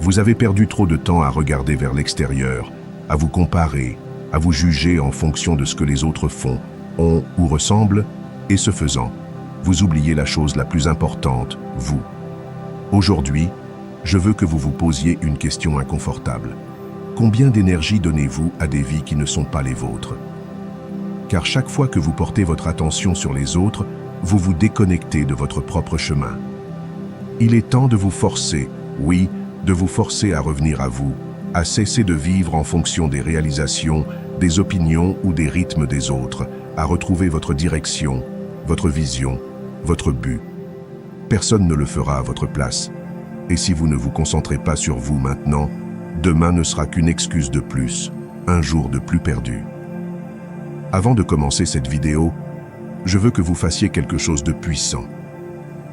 Vous avez perdu trop de temps à regarder vers l'extérieur, à vous comparer, à vous juger en fonction de ce que les autres font, ont ou ressemblent, et ce faisant, vous oubliez la chose la plus importante, vous. Aujourd'hui, je veux que vous vous posiez une question inconfortable. Combien d'énergie donnez-vous à des vies qui ne sont pas les vôtres? Car chaque fois que vous portez votre attention sur les autres, vous vous déconnectez de votre propre chemin. Il est temps de vous forcer, oui, de vous forcer à revenir à vous, à cesser de vivre en fonction des réalisations, des opinions ou des rythmes des autres, à retrouver votre direction, votre vision, votre but. Personne ne le fera à votre place. Et si vous ne vous concentrez pas sur vous maintenant, demain ne sera qu'une excuse de plus, un jour de plus perdu. Avant de commencer cette vidéo, je veux que vous fassiez quelque chose de puissant.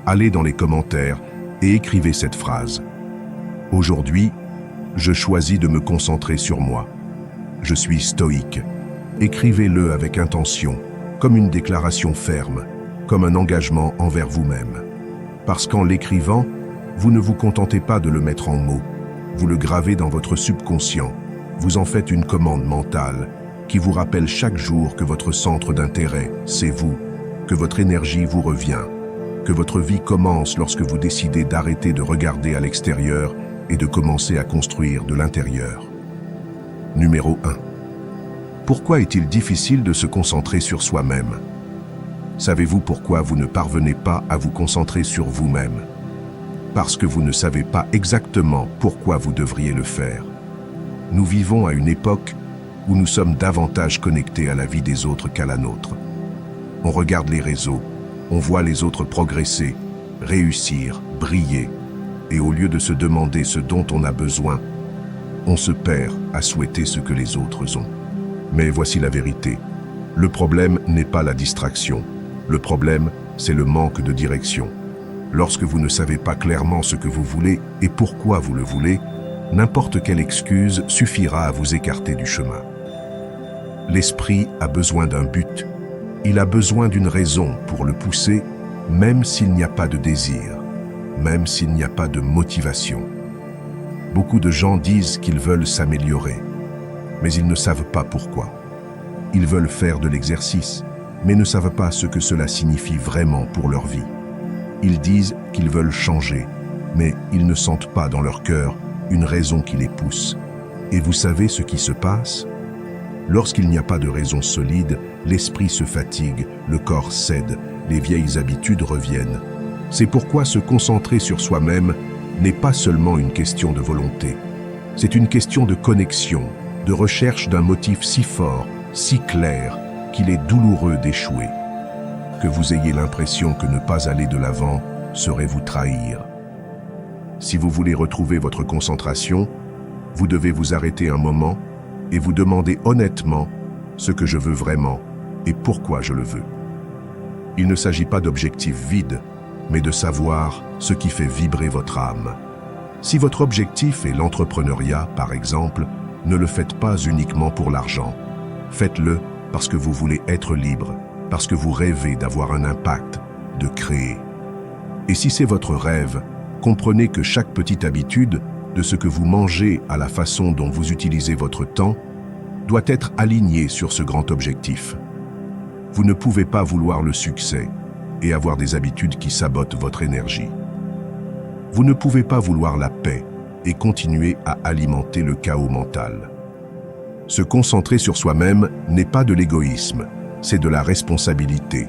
Allez dans les commentaires et écrivez cette phrase. Aujourd'hui, je choisis de me concentrer sur moi. Je suis stoïque. Écrivez-le avec intention, comme une déclaration ferme, comme un engagement envers vous-même. Parce qu'en l'écrivant, vous ne vous contentez pas de le mettre en mots. Vous le gravez dans votre subconscient. Vous en faites une commande mentale qui vous rappelle chaque jour que votre centre d'intérêt, c'est vous, que votre énergie vous revient, que votre vie commence lorsque vous décidez d'arrêter de regarder à l'extérieur et de commencer à construire de l'intérieur. Numéro 1. Pourquoi est-il difficile de se concentrer sur soi-même? Savez-vous pourquoi vous ne parvenez pas à vous concentrer sur vous-même? Parce que vous ne savez pas exactement pourquoi vous devriez le faire. Nous vivons à une époque où nous sommes davantage connectés à la vie des autres qu'à la nôtre. On regarde les réseaux, on voit les autres progresser, réussir, briller, et au lieu de se demander ce dont on a besoin, on se perd à souhaiter ce que les autres ont. Mais voici la vérité. Le problème n'est pas la distraction. Le problème, c'est le manque de direction. Lorsque vous ne savez pas clairement ce que vous voulez et pourquoi vous le voulez, n'importe quelle excuse suffira à vous écarter du chemin. L'esprit a besoin d'un but. Il a besoin d'une raison pour le pousser, même s'il n'y a pas de désir, même s'il n'y a pas de motivation. Beaucoup de gens disent qu'ils veulent s'améliorer, mais ils ne savent pas pourquoi. Ils veulent faire de l'exercice, mais ne savent pas ce que cela signifie vraiment pour leur vie. Ils disent qu'ils veulent changer, mais ils ne sentent pas dans leur cœur une raison qui les pousse. Et vous savez ce qui se passe? Lorsqu'il n'y a pas de raison solide, l'esprit se fatigue, le corps cède, les vieilles habitudes reviennent. C'est pourquoi se concentrer sur soi-même n'est pas seulement une question de volonté. C'est une question de connexion, de recherche d'un motif si fort, si clair, qu'il est douloureux d'échouer. Que vous ayez l'impression que ne pas aller de l'avant serait vous trahir. Si vous voulez retrouver votre concentration, vous devez vous arrêter un moment et vous demander honnêtement ce que je veux vraiment et pourquoi je le veux. Il ne s'agit pas d'objectifs vides, mais de savoir ce qui fait vibrer votre âme. Si votre objectif est l'entrepreneuriat, par exemple, ne le faites pas uniquement pour l'argent. Faites-le parce que vous voulez être libre, parce que vous rêvez d'avoir un impact, de créer. Et si c'est votre rêve, comprenez que chaque petite habitude, de ce que vous mangez à la façon dont vous utilisez votre temps, doit être alignée sur ce grand objectif. Vous ne pouvez pas vouloir le succès et avoir des habitudes qui sabotent votre énergie. Vous ne pouvez pas vouloir la paix et continuer à alimenter le chaos mental. Se concentrer sur soi-même n'est pas de l'égoïsme, c'est de la responsabilité.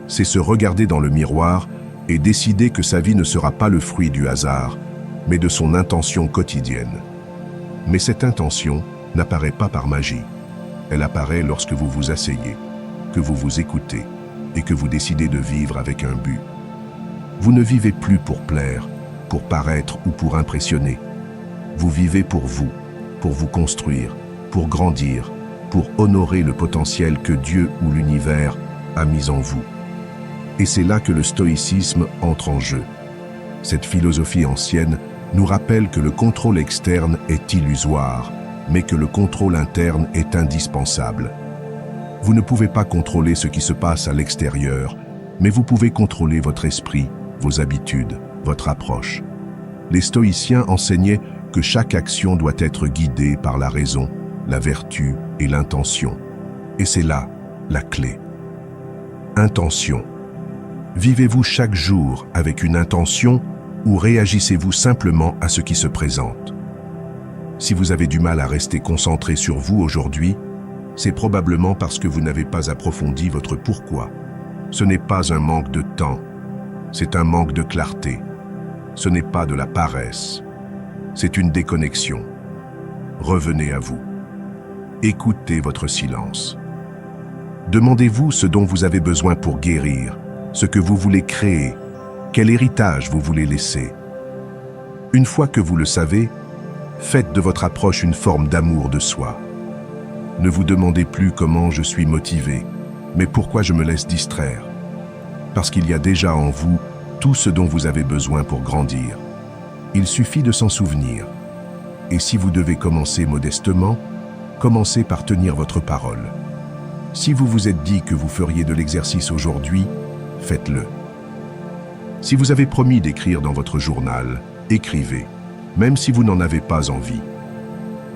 C'est se regarder dans le miroir et décider que sa vie ne sera pas le fruit du hasard, mais de son intention quotidienne. Mais cette intention n'apparaît pas par magie. Elle apparaît lorsque vous vous asseyez, que vous vous écoutez et que vous décidez de vivre avec un but. Vous ne vivez plus pour plaire, pour paraître ou pour impressionner. Vous vivez pour vous construire, pour grandir, pour honorer le potentiel que Dieu ou l'univers a mis en vous. Et c'est là que le stoïcisme entre en jeu. Cette philosophie ancienne nous rappelle que le contrôle externe est illusoire, mais que le contrôle interne est indispensable. Vous ne pouvez pas contrôler ce qui se passe à l'extérieur, mais vous pouvez contrôler votre esprit, vos habitudes, votre approche. Les stoïciens enseignaient que chaque action doit être guidée par la raison, la vertu et l'intention. Et c'est là la clé. Intention. Vivez-vous chaque jour avec une intention ou réagissez-vous simplement à ce qui se présente? Si vous avez du mal à rester concentré sur vous aujourd'hui, c'est probablement parce que vous n'avez pas approfondi votre pourquoi. Ce n'est pas un manque de temps, c'est un manque de clarté. Ce n'est pas de la paresse, c'est une déconnexion. Revenez à vous. Écoutez votre silence. Demandez-vous ce dont vous avez besoin pour guérir, ce que vous voulez créer, quel héritage vous voulez laisser. Une fois que vous le savez, faites de votre approche une forme d'amour de soi. Ne vous demandez plus comment je suis motivé, mais pourquoi je me laisse distraire. Parce qu'il y a déjà en vous tout ce dont vous avez besoin pour grandir. Il suffit de s'en souvenir. Et si vous devez commencer modestement, commencez par tenir votre parole. Si vous vous êtes dit que vous feriez de l'exercice aujourd'hui, faites-le. Si vous avez promis d'écrire dans votre journal, écrivez, même si vous n'en avez pas envie.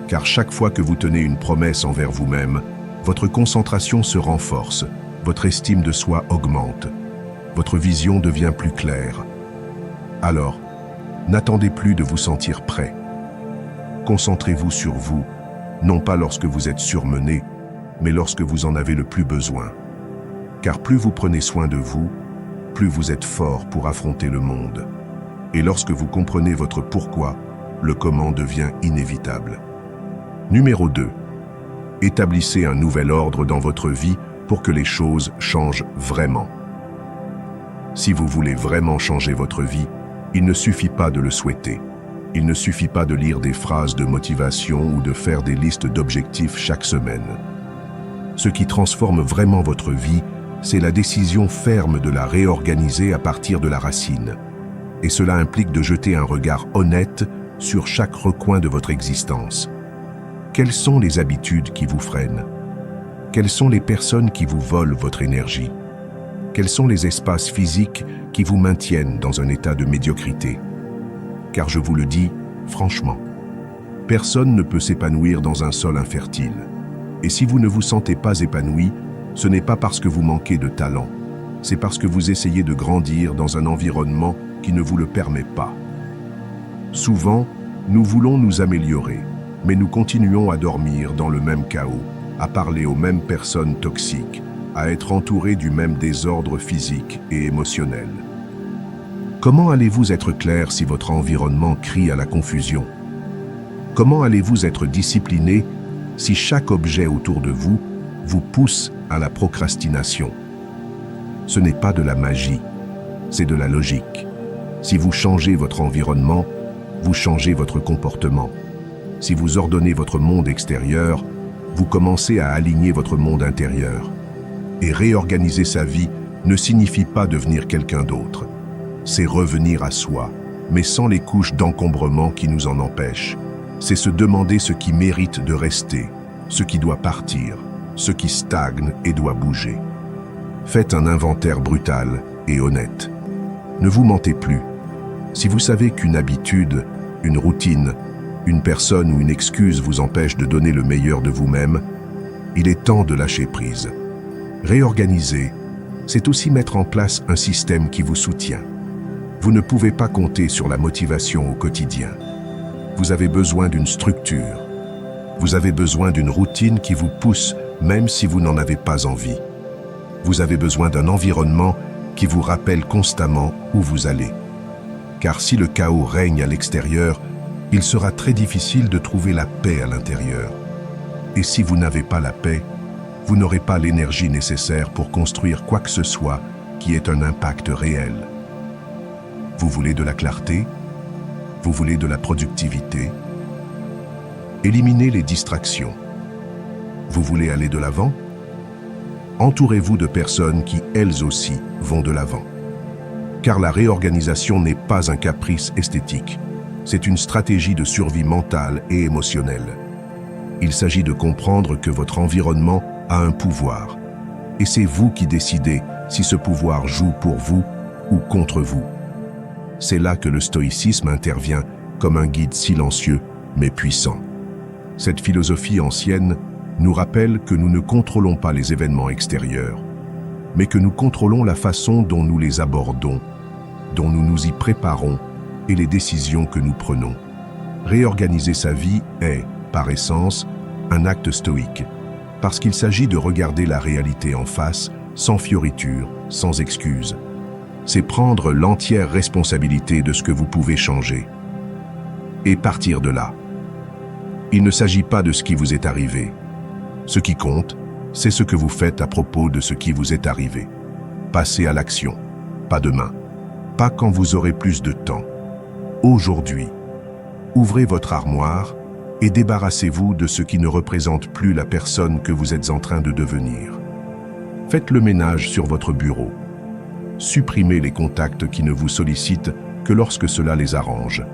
Car chaque fois que vous tenez une promesse envers vous-même, votre concentration se renforce, votre estime de soi augmente, votre vision devient plus claire. Alors, n'attendez plus de vous sentir prêt. Concentrez-vous sur vous, non pas lorsque vous êtes surmené, mais lorsque vous en avez le plus besoin. Car plus vous prenez soin de vous, plus vous êtes fort pour affronter le monde. Et lorsque vous comprenez votre pourquoi, le comment devient inévitable. Numéro 2. Établissez un nouvel ordre dans votre vie pour que les choses changent vraiment. Si vous voulez vraiment changer votre vie, il ne suffit pas de le souhaiter. Il ne suffit pas de lire des phrases de motivation ou de faire des listes d'objectifs chaque semaine. Ce qui transforme vraiment votre vie, c'est la décision ferme de la réorganiser à partir de la racine. Et cela implique de jeter un regard honnête sur chaque recoin de votre existence. Quelles sont les habitudes qui vous freinent? Quelles sont les personnes qui vous volent votre énergie? Quels sont les espaces physiques qui vous maintiennent dans un état de médiocrité? Car je vous le dis, franchement, personne ne peut s'épanouir dans un sol infertile. Et si vous ne vous sentez pas épanoui, ce n'est pas parce que vous manquez de talent, c'est parce que vous essayez de grandir dans un environnement qui ne vous le permet pas. Souvent, nous voulons nous améliorer, mais nous continuons à dormir dans le même chaos, à parler aux mêmes personnes toxiques, à être entourés du même désordre physique et émotionnel. Comment allez-vous être clair si votre environnement crie à la confusion? Comment allez-vous être discipliné si chaque objet autour de vous vous pousse à la procrastination? Ce n'est pas de la magie, c'est de la logique. Si vous changez votre environnement, vous changez votre comportement. Si vous ordonnez votre monde extérieur, vous commencez à aligner votre monde intérieur. Et réorganiser sa vie ne signifie pas devenir quelqu'un d'autre. C'est revenir à soi, mais sans les couches d'encombrement qui nous en empêchent. C'est se demander ce qui mérite de rester, ce qui doit partir, ce qui stagne et doit bouger. Faites un inventaire brutal et honnête. Ne vous mentez plus. Si vous savez qu'une habitude, une routine, une personne ou une excuse vous empêche de donner le meilleur de vous-même, il est temps de lâcher prise. Réorganiser, c'est aussi mettre en place un système qui vous soutient. Vous ne pouvez pas compter sur la motivation au quotidien. Vous avez besoin d'une structure. Vous avez besoin d'une routine qui vous pousse même si vous n'en avez pas envie. Vous avez besoin d'un environnement qui vous rappelle constamment où vous allez. Car si le chaos règne à l'extérieur, il sera très difficile de trouver la paix à l'intérieur. Et si vous n'avez pas la paix, vous n'aurez pas l'énergie nécessaire pour construire quoi que ce soit qui ait un impact réel. Vous voulez de la clarté? Vous voulez de la productivité? Éliminez les distractions. Vous voulez aller de l'avant? Entourez-vous de personnes qui, elles aussi, vont de l'avant. Car la réorganisation n'est pas un caprice esthétique. C'est une stratégie de survie mentale et émotionnelle. Il s'agit de comprendre que votre environnement a un pouvoir. Et c'est vous qui décidez si ce pouvoir joue pour vous ou contre vous. C'est là que le stoïcisme intervient comme un guide silencieux mais puissant. Cette philosophie ancienne nous rappelle que nous ne contrôlons pas les événements extérieurs, mais que nous contrôlons la façon dont nous les abordons, dont nous nous y préparons et les décisions que nous prenons. Réorganiser sa vie est, par essence, un acte stoïque, parce qu'il s'agit de regarder la réalité en face, sans fioriture, sans excuse. C'est prendre l'entière responsabilité de ce que vous pouvez changer. Et partir de là. Il ne s'agit pas de ce qui vous est arrivé. Ce qui compte, c'est ce que vous faites à propos de ce qui vous est arrivé. Passez à l'action, pas demain, pas quand vous aurez plus de temps. Aujourd'hui, ouvrez votre armoire et débarrassez-vous de ce qui ne représente plus la personne que vous êtes en train de devenir. Faites le ménage sur votre bureau. Supprimez les contacts qui ne vous sollicitent que lorsque cela les arrange.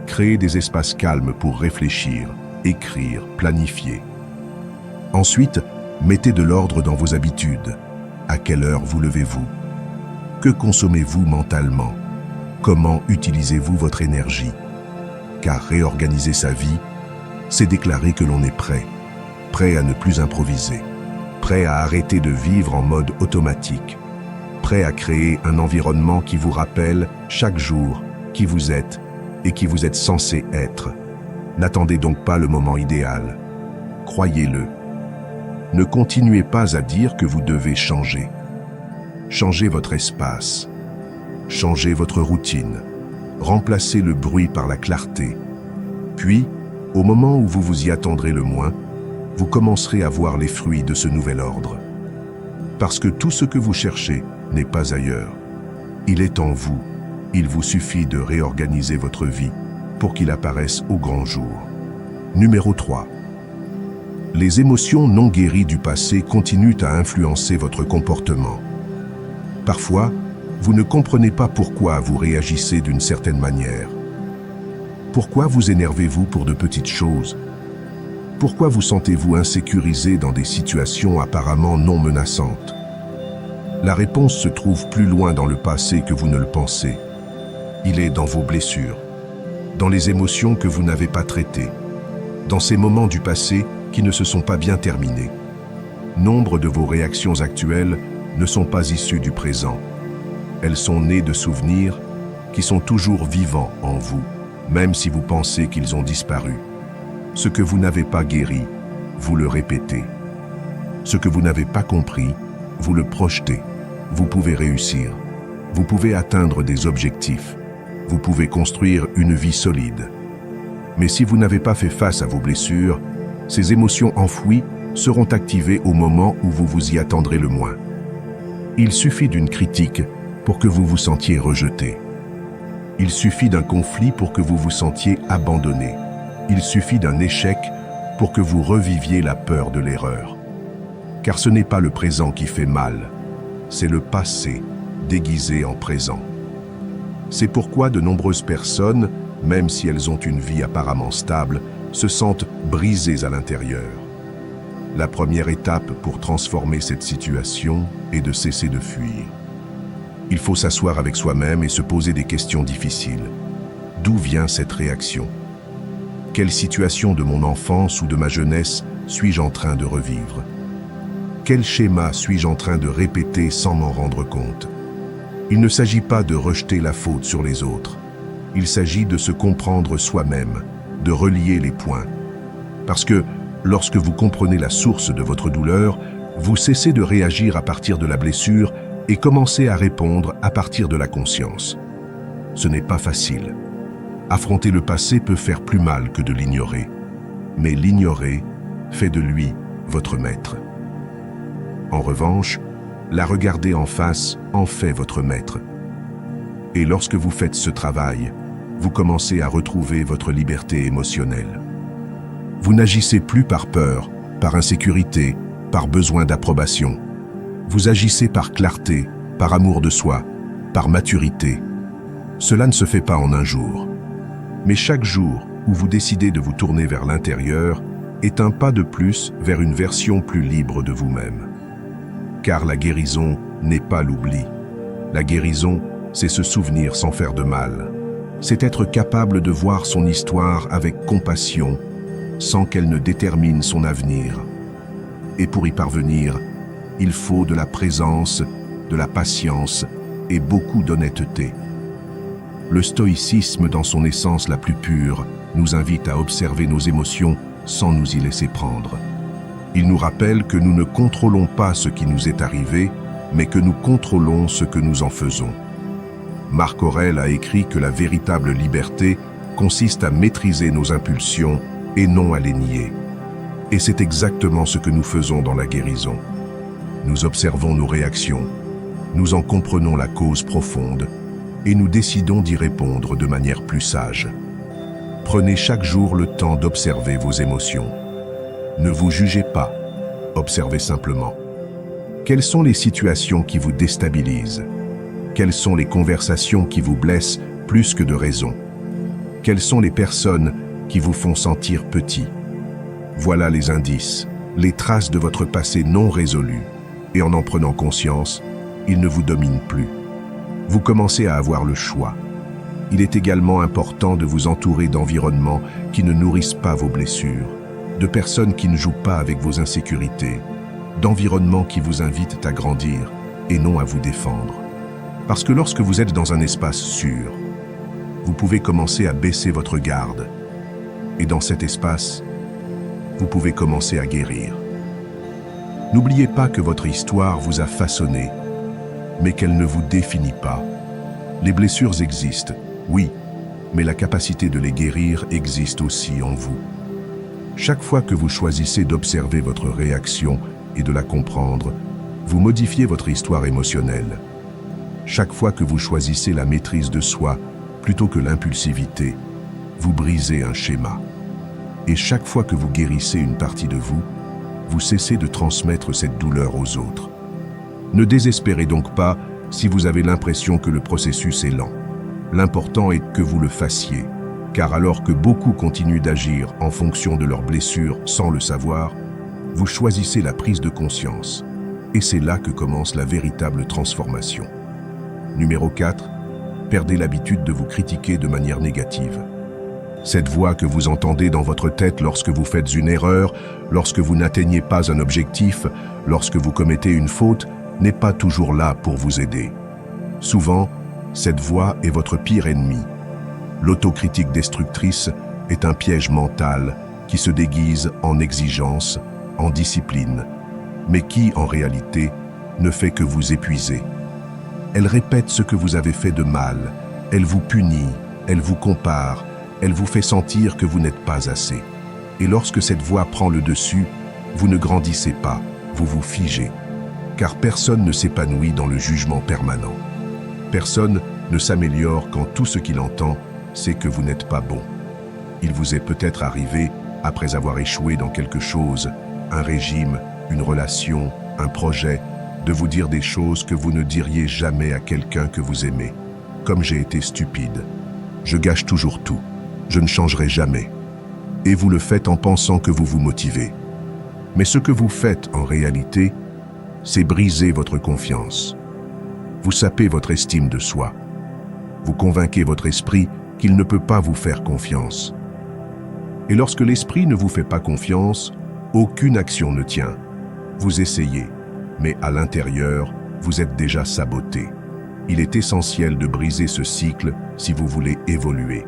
Créez des espaces calmes pour réfléchir, écrire, planifier. Ensuite, mettez de l'ordre dans vos habitudes. À quelle heure vous levez-vous? Que consommez-vous mentalement? Comment utilisez-vous votre énergie? Car réorganiser sa vie, c'est déclarer que l'on est prêt, prêt à ne plus improviser, prêt à arrêter de vivre en mode automatique, prêt à créer un environnement qui vous rappelle chaque jour qui vous êtes et qui vous êtes censé être. N'attendez donc pas le moment idéal. Croyez-le. Ne continuez pas à dire que vous devez changer. Changez votre espace. Changez votre routine. Remplacez le bruit par la clarté. Puis, au moment où vous vous y attendrez le moins, vous commencerez à voir les fruits de ce nouvel ordre. Parce que tout ce que vous cherchez n'est pas ailleurs. Il est en vous. Il vous suffit de réorganiser votre vie pour qu'il apparaisse au grand jour. Numéro 3. Les émotions non guéries du passé continuent à influencer votre comportement. Parfois, vous ne comprenez pas pourquoi vous réagissez d'une certaine manière. Pourquoi vous énervez-vous pour de petites choses? Pourquoi vous sentez-vous insécurisé dans des situations apparemment non menaçantes? La réponse se trouve plus loin dans le passé que vous ne le pensez. Il est dans vos blessures, dans les émotions que vous n'avez pas traitées, dans ces moments du passé qui ne se sont pas bien terminés. Nombre de vos réactions actuelles ne sont pas issues du présent. Elles sont nées de souvenirs qui sont toujours vivants en vous, même si vous pensez qu'ils ont disparu. Ce que vous n'avez pas guéri, vous le répétez. Ce que vous n'avez pas compris, vous le projetez. Vous pouvez réussir. Vous pouvez atteindre des objectifs. Vous pouvez construire une vie solide. Mais si vous n'avez pas fait face à vos blessures, ces émotions enfouies seront activées au moment où vous vous y attendrez le moins. Il suffit d'une critique pour que vous vous sentiez rejeté. Il suffit d'un conflit pour que vous vous sentiez abandonné. Il suffit d'un échec pour que vous reviviez la peur de l'erreur. Car ce n'est pas le présent qui fait mal, c'est le passé déguisé en présent. C'est pourquoi de nombreuses personnes, même si elles ont une vie apparemment stable, se sentent brisées à l'intérieur. La première étape pour transformer cette situation est de cesser de fuir. Il faut s'asseoir avec soi-même et se poser des questions difficiles. D'où vient cette réaction? Quelle situation de mon enfance ou de ma jeunesse suis-je en train de revivre? Quel schéma suis-je en train de répéter sans m'en rendre compte? Il ne s'agit pas de rejeter la faute sur les autres. Il s'agit de se comprendre soi-même, de relier les points. Parce que lorsque vous comprenez la source de votre douleur, vous cessez de réagir à partir de la blessure et commencez à répondre à partir de la conscience. Ce n'est pas facile. Affronter le passé peut faire plus mal que de l'ignorer. Mais l'ignorer fait de lui votre maître. En revanche, la regarder en face en fait votre maître. Et lorsque vous faites ce travail, vous commencez à retrouver votre liberté émotionnelle. Vous n'agissez plus par peur, par insécurité, par besoin d'approbation. Vous agissez par clarté, par amour de soi, par maturité. Cela ne se fait pas en un jour. Mais chaque jour où vous décidez de vous tourner vers l'intérieur est un pas de plus vers une version plus libre de vous-même. Car la guérison n'est pas l'oubli. La guérison, c'est se souvenir sans faire de mal. C'est être capable de voir son histoire avec compassion, sans qu'elle ne détermine son avenir. Et pour y parvenir, il faut de la présence, de la patience et beaucoup d'honnêteté. Le stoïcisme, dans son essence la plus pure, nous invite à observer nos émotions sans nous y laisser prendre. Il nous rappelle que nous ne contrôlons pas ce qui nous est arrivé, mais que nous contrôlons ce que nous en faisons. Marc Aurèle a écrit que la véritable liberté consiste à maîtriser nos impulsions et non à les nier. Et c'est exactement ce que nous faisons dans la guérison. Nous observons nos réactions, nous en comprenons la cause profonde et nous décidons d'y répondre de manière plus sage. Prenez chaque jour le temps d'observer vos émotions. Ne vous jugez pas, observez simplement. Quelles sont les situations qui vous déstabilisent? Quelles sont les conversations qui vous blessent plus que de raison? Quelles sont les personnes qui vous font sentir petit? Voilà les indices, les traces de votre passé non résolu. Et en prenant conscience, ils ne vous dominent plus. Vous commencez à avoir le choix. Il est également important de vous entourer d'environnements qui ne nourrissent pas vos blessures, de personnes qui ne jouent pas avec vos insécurités, d'environnements qui vous invitent à grandir et non à vous défendre. Parce que lorsque vous êtes dans un espace sûr, vous pouvez commencer à baisser votre garde. Et dans cet espace, vous pouvez commencer à guérir. N'oubliez pas que votre histoire vous a façonné, mais qu'elle ne vous définit pas. Les blessures existent, oui, mais la capacité de les guérir existe aussi en vous. Chaque fois que vous choisissez d'observer votre réaction et de la comprendre, vous modifiez votre histoire émotionnelle. Chaque fois que vous choisissez la maîtrise de soi plutôt que l'impulsivité, vous brisez un schéma. Et chaque fois que vous guérissez une partie de vous, vous cessez de transmettre cette douleur aux autres. Ne désespérez donc pas si vous avez l'impression que le processus est lent. L'important est que vous le fassiez, car alors que beaucoup continuent d'agir en fonction de leurs blessures sans le savoir, vous choisissez la prise de conscience. Et c'est là que commence la véritable transformation. Numéro 4, perdez l'habitude de vous critiquer de manière négative. Cette voix que vous entendez dans votre tête lorsque vous faites une erreur, lorsque vous n'atteignez pas un objectif, lorsque vous commettez une faute, n'est pas toujours là pour vous aider. Souvent, cette voix est votre pire ennemi. L'autocritique destructrice est un piège mental qui se déguise en exigence, en discipline, mais qui, en réalité, ne fait que vous épuiser. Elle répète ce que vous avez fait de mal, elle vous punit, elle vous compare, elle vous fait sentir que vous n'êtes pas assez. Et lorsque cette voix prend le dessus, vous ne grandissez pas, vous vous figez. Car personne ne s'épanouit dans le jugement permanent. Personne ne s'améliore quand tout ce qu'il entend, c'est que vous n'êtes pas bon. Il vous est peut-être arrivé, après avoir échoué dans quelque chose, un régime, une relation, un projet, de vous dire des choses que vous ne diriez jamais à quelqu'un que vous aimez. Comme j'ai été stupide. Je gâche toujours tout. Je ne changerai jamais. Et vous le faites en pensant que vous vous motivez. Mais ce que vous faites en réalité, c'est briser votre confiance. Vous sapez votre estime de soi. Vous convainquez votre esprit qu'il ne peut pas vous faire confiance. Et lorsque l'esprit ne vous fait pas confiance, aucune action ne tient. Vous essayez, mais à l'intérieur, vous êtes déjà saboté. Il est essentiel de briser ce cycle si vous voulez évoluer.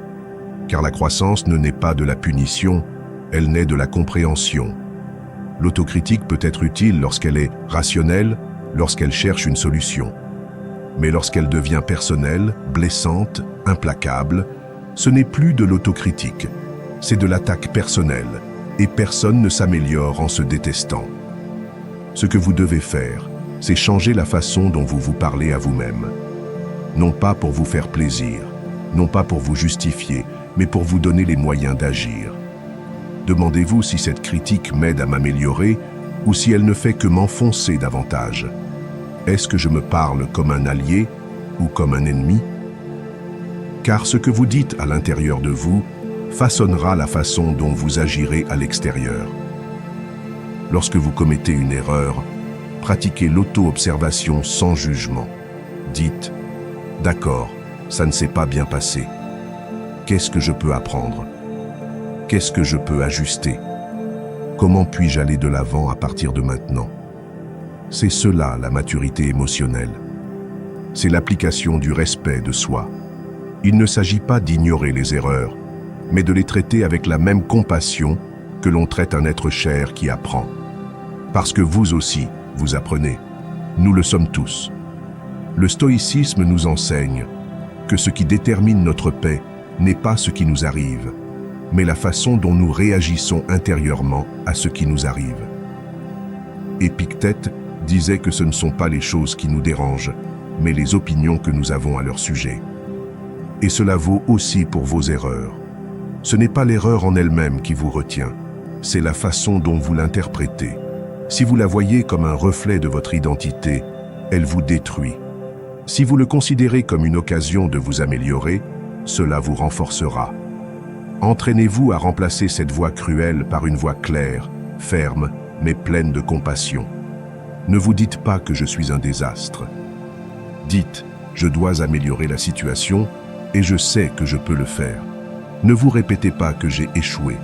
Car la croissance ne naît pas de la punition, elle naît de la compréhension. L'autocritique peut être utile lorsqu'elle est rationnelle, lorsqu'elle cherche une solution. Mais lorsqu'elle devient personnelle, blessante, implacable, ce n'est plus de l'autocritique, c'est de l'attaque personnelle, et personne ne s'améliore en se détestant. Ce que vous devez faire, c'est changer la façon dont vous vous parlez à vous-même. Non pas pour vous faire plaisir, non pas pour vous justifier, mais pour vous donner les moyens d'agir. Demandez-vous si cette critique m'aide à m'améliorer ou si elle ne fait que m'enfoncer davantage. Est-ce que je me parle comme un allié ou comme un ennemi? Car ce que vous dites à l'intérieur de vous façonnera la façon dont vous agirez à l'extérieur. Lorsque vous commettez une erreur, pratiquez l'auto-observation sans jugement. Dites « D'accord, ça ne s'est pas bien passé ». Qu'est-ce que je peux apprendre? Qu'est-ce que je peux ajuster? Comment puis-je aller de l'avant à partir de maintenant? C'est cela la maturité émotionnelle. C'est l'application du respect de soi. Il ne s'agit pas d'ignorer les erreurs, mais de les traiter avec la même compassion que l'on traite un être cher qui apprend. Parce que vous aussi, vous apprenez. Nous le sommes tous. Le stoïcisme nous enseigne que ce qui détermine notre paix n'est pas ce qui nous arrive, mais la façon dont nous réagissons intérieurement à ce qui nous arrive. Épictète disait que ce ne sont pas les choses qui nous dérangent, mais les opinions que nous avons à leur sujet. Et cela vaut aussi pour vos erreurs. Ce n'est pas l'erreur en elle-même qui vous retient, c'est la façon dont vous l'interprétez. Si vous la voyez comme un reflet de votre identité, elle vous détruit. Si vous le considérez comme une occasion de vous améliorer, cela vous renforcera. Entraînez-vous à remplacer cette voix cruelle par une voix claire, ferme, mais pleine de compassion. Ne vous dites pas que je suis un désastre. Dites, je dois améliorer la situation et je sais que je peux le faire. Ne vous répétez pas que j'ai échoué.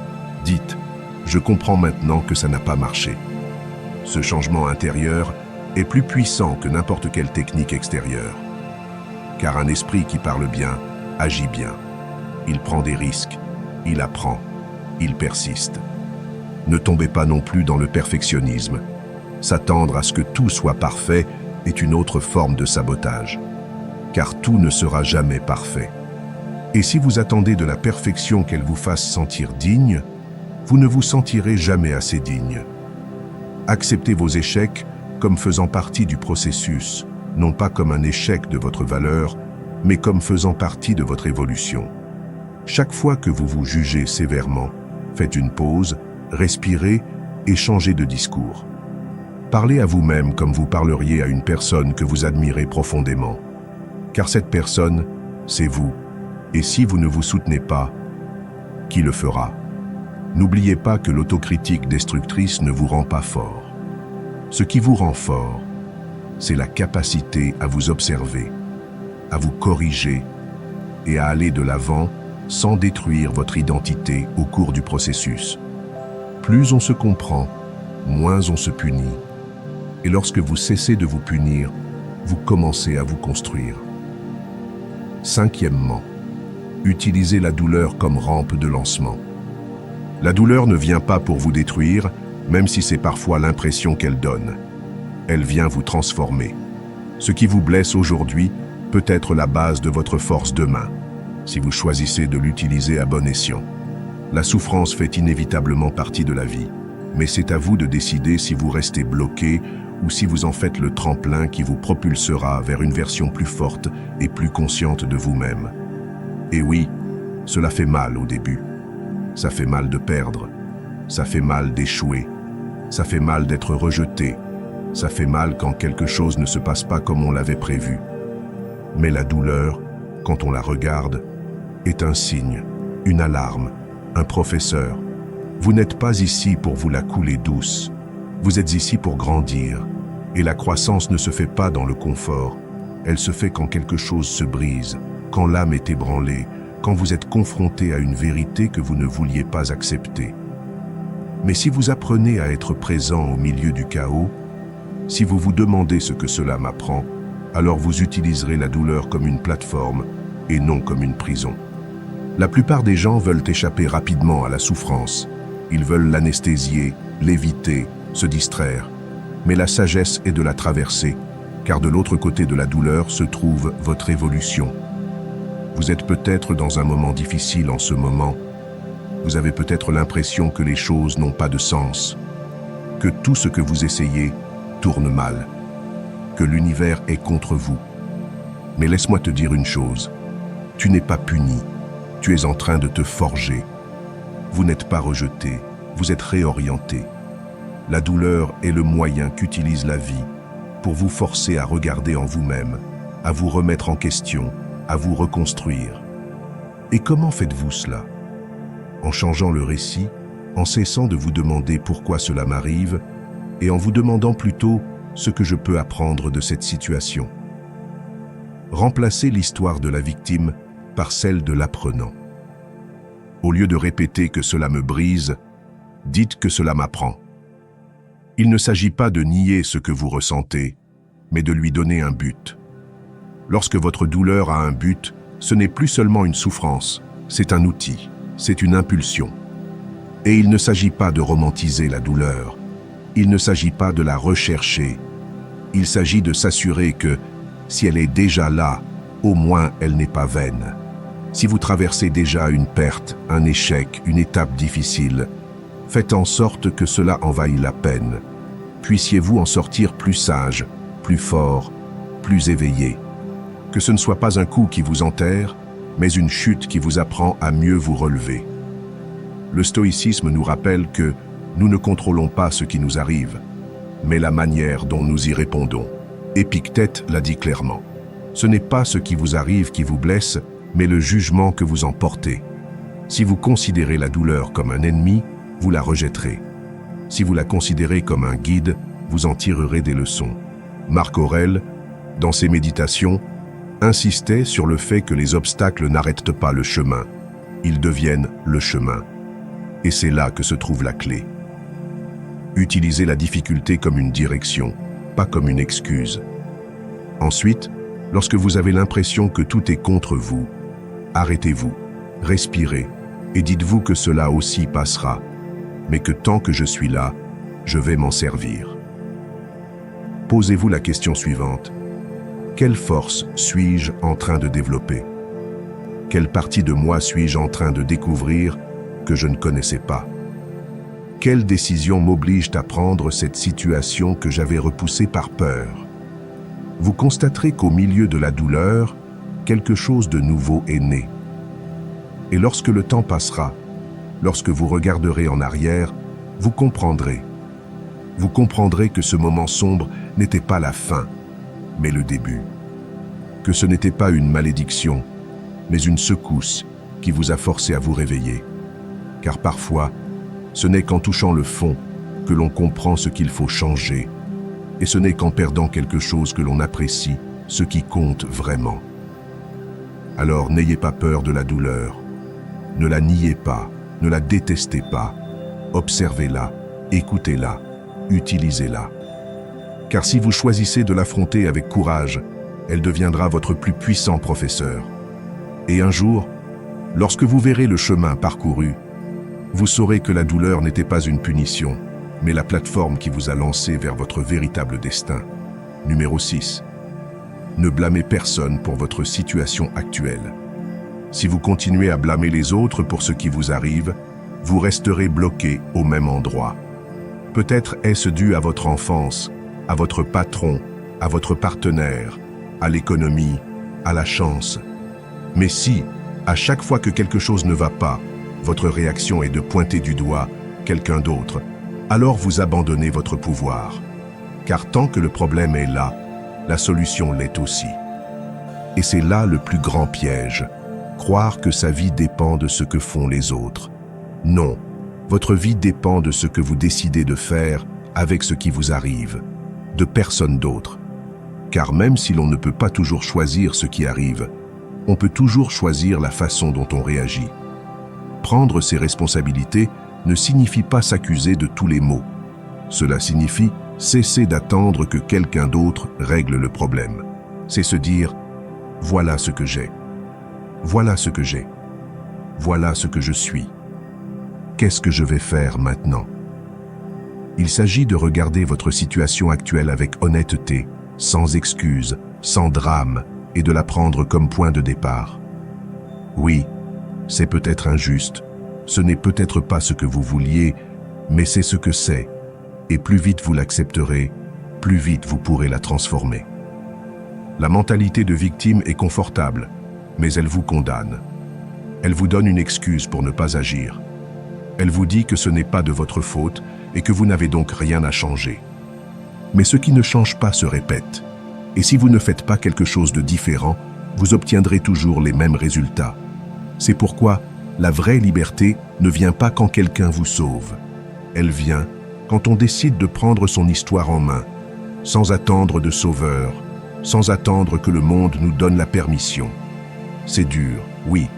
Dites, je comprends maintenant que ça n'a pas marché. Ce changement intérieur est plus puissant que n'importe quelle technique extérieure. Car un esprit qui parle bien, agit bien. Il prend des risques, il apprend, il persiste. Ne tombez pas non plus dans le perfectionnisme. S'attendre à ce que tout soit parfait est une autre forme de sabotage. Car tout ne sera jamais parfait. Et si vous attendez de la perfection qu'elle vous fasse sentir digne, vous ne vous sentirez jamais assez digne. Acceptez vos échecs comme faisant partie du processus, non pas comme un échec de votre valeur, mais comme faisant partie de votre évolution. Chaque fois que vous vous jugez sévèrement, faites une pause, respirez et changez de discours. Parlez à vous-même comme vous parleriez à une personne que vous admirez profondément. Car cette personne, c'est vous. Et si vous ne vous soutenez pas, qui le fera? N'oubliez pas que l'autocritique destructrice ne vous rend pas fort. Ce qui vous rend fort, c'est la capacité à vous observer, à vous corriger et à aller de l'avant sans détruire votre identité au cours du processus. Plus on se comprend, moins on se punit. Et lorsque vous cessez de vous punir, vous commencez à vous construire. Cinquièmement, utilisez la douleur comme rampe de lancement. La douleur ne vient pas pour vous détruire, même si c'est parfois l'impression qu'elle donne. Elle vient vous transformer. Ce qui vous blesse aujourd'hui peut être la base de votre force demain, si vous choisissez de l'utiliser à bon escient. La souffrance fait inévitablement partie de la vie, mais c'est à vous de décider si vous restez bloqué ou si vous en faites le tremplin qui vous propulsera vers une version plus forte et plus consciente de vous-même. Et oui, cela fait mal au début. Ça fait mal de perdre, ça fait mal d'échouer, ça fait mal d'être rejeté, ça fait mal quand quelque chose ne se passe pas comme on l'avait prévu. Mais la douleur, quand on la regarde, est un signe, une alarme, un professeur. Vous n'êtes pas ici pour vous la couler douce. Vous êtes ici pour grandir. Et la croissance ne se fait pas dans le confort. Elle se fait quand quelque chose se brise, quand l'âme est ébranlée, quand vous êtes confronté à une vérité que vous ne vouliez pas accepter. Mais si vous apprenez à être présent au milieu du chaos, si vous vous demandez ce que cela m'apprend, alors vous utiliserez la douleur comme une plateforme et non comme une prison. La plupart des gens veulent échapper rapidement à la souffrance. Ils veulent l'anesthésier, l'éviter, se distraire. Mais la sagesse est de la traverser, car de l'autre côté de la douleur se trouve votre évolution. Vous êtes peut-être dans un moment difficile en ce moment. Vous avez peut-être l'impression que les choses n'ont pas de sens, que tout ce que vous essayez tourne mal, que l'univers est contre vous. Mais laisse-moi te dire une chose, tu n'es pas puni, tu es en train de te forger. Vous n'êtes pas rejeté, vous êtes réorienté. La douleur est le moyen qu'utilise la vie pour vous forcer à regarder en vous-même, à vous remettre en question, à vous reconstruire. Et comment faites-vous cela? En changeant le récit, en cessant de vous demander pourquoi cela m'arrive, et en vous demandant plutôt ce que je peux apprendre de cette situation. Remplacez l'histoire de la victime par celle de l'apprenant. Au lieu de répéter que cela me brise, dites que cela m'apprend. Il ne s'agit pas de nier ce que vous ressentez, mais de lui donner un but. Lorsque votre douleur a un but, ce n'est plus seulement une souffrance, c'est un outil, c'est une impulsion. Et il ne s'agit pas de romantiser la douleur, il ne s'agit pas de la rechercher, il s'agit de s'assurer que, si elle est déjà là, au moins elle n'est pas vaine. Si vous traversez déjà une perte, un échec, une étape difficile, faites en sorte que cela en vaille la peine. Puissiez-vous en sortir plus sage, plus fort, plus éveillé. Que ce ne soit pas un coup qui vous enterre, mais une chute qui vous apprend à mieux vous relever. Le stoïcisme nous rappelle que nous ne contrôlons pas ce qui nous arrive, mais la manière dont nous y répondons. Épictète l'a dit clairement. Ce n'est pas ce qui vous arrive qui vous blesse, mais le jugement que vous en portez. Si vous considérez la douleur comme un ennemi, vous la rejetterez. Si vous la considérez comme un guide, vous en tirerez des leçons. Marc Aurèle, dans ses méditations, insistait sur le fait que les obstacles n'arrêtent pas le chemin, ils deviennent le chemin. Et c'est là que se trouve la clé. Utilisez la difficulté comme une direction, pas comme une excuse. Ensuite, lorsque vous avez l'impression que tout est contre vous, arrêtez-vous, respirez et dites-vous que cela aussi passera, mais que tant que je suis là, je vais m'en servir. Posez-vous la question suivante. Quelle force suis-je en train de développer? Quelle partie de moi suis-je en train de découvrir que je ne connaissais pas? Quelles décisions m'obligent à prendre cette situation que j'avais repoussée par peur? Vous constaterez qu'au milieu de la douleur, quelque chose de nouveau est né. Et lorsque le temps passera, lorsque vous regarderez en arrière, vous comprendrez. Vous comprendrez que ce moment sombre n'était pas la fin, mais le début. Que ce n'était pas une malédiction, mais une secousse qui vous a forcé à vous réveiller. Car parfois, ce n'est qu'en touchant le fond que l'on comprend ce qu'il faut changer. Et ce n'est qu'en perdant quelque chose que l'on apprécie, ce qui compte vraiment. Alors n'ayez pas peur de la douleur. Ne la niez pas, ne la détestez pas. Observez-la, écoutez-la, utilisez-la. Car si vous choisissez de l'affronter avec courage, elle deviendra votre plus puissant professeur. Et un jour, lorsque vous verrez le chemin parcouru, vous saurez que la douleur n'était pas une punition, mais la plateforme qui vous a lancé vers votre véritable destin. Numéro 6. Ne blâmez personne pour votre situation actuelle. Si vous continuez à blâmer les autres pour ce qui vous arrive, vous resterez bloqué au même endroit. Peut-être est-ce dû à votre enfance, à votre patron, à votre partenaire, à l'économie, à la chance. Mais si, à chaque fois que quelque chose ne va pas, votre réaction est de pointer du doigt quelqu'un d'autre, alors vous abandonnez votre pouvoir. Car tant que le problème est là, la solution l'est aussi. Et c'est là le plus grand piège, croire que sa vie dépend de ce que font les autres. Non, votre vie dépend de ce que vous décidez de faire avec ce qui vous arrive, de personne d'autre. Car même si l'on ne peut pas toujours choisir ce qui arrive, on peut toujours choisir la façon dont on réagit. Prendre ses responsabilités ne signifie pas s'accuser de tous les maux. Cela signifie cesser d'attendre que quelqu'un d'autre règle le problème. C'est se dire « voilà ce que j'ai, voilà ce que j'ai, voilà ce que je suis. Qu'est-ce que je vais faire maintenant ?» Il s'agit de regarder votre situation actuelle avec honnêteté, sans excuse, sans drame, et de la prendre comme point de départ. Oui, c'est peut-être injuste, ce n'est peut-être pas ce que vous vouliez, mais c'est ce que c'est. Et plus vite vous l'accepterez, plus vite vous pourrez la transformer. La mentalité de victime est confortable, mais elle vous condamne. Elle vous donne une excuse pour ne pas agir. Elle vous dit que ce n'est pas de votre faute et que vous n'avez donc rien à changer. Mais ce qui ne change pas se répète. Et si vous ne faites pas quelque chose de différent, vous obtiendrez toujours les mêmes résultats. C'est pourquoi la vraie liberté ne vient pas quand quelqu'un vous sauve. Elle vient quand on décide de prendre son histoire en main, sans attendre de sauveur, sans attendre que le monde nous donne la permission. C'est dur, oui,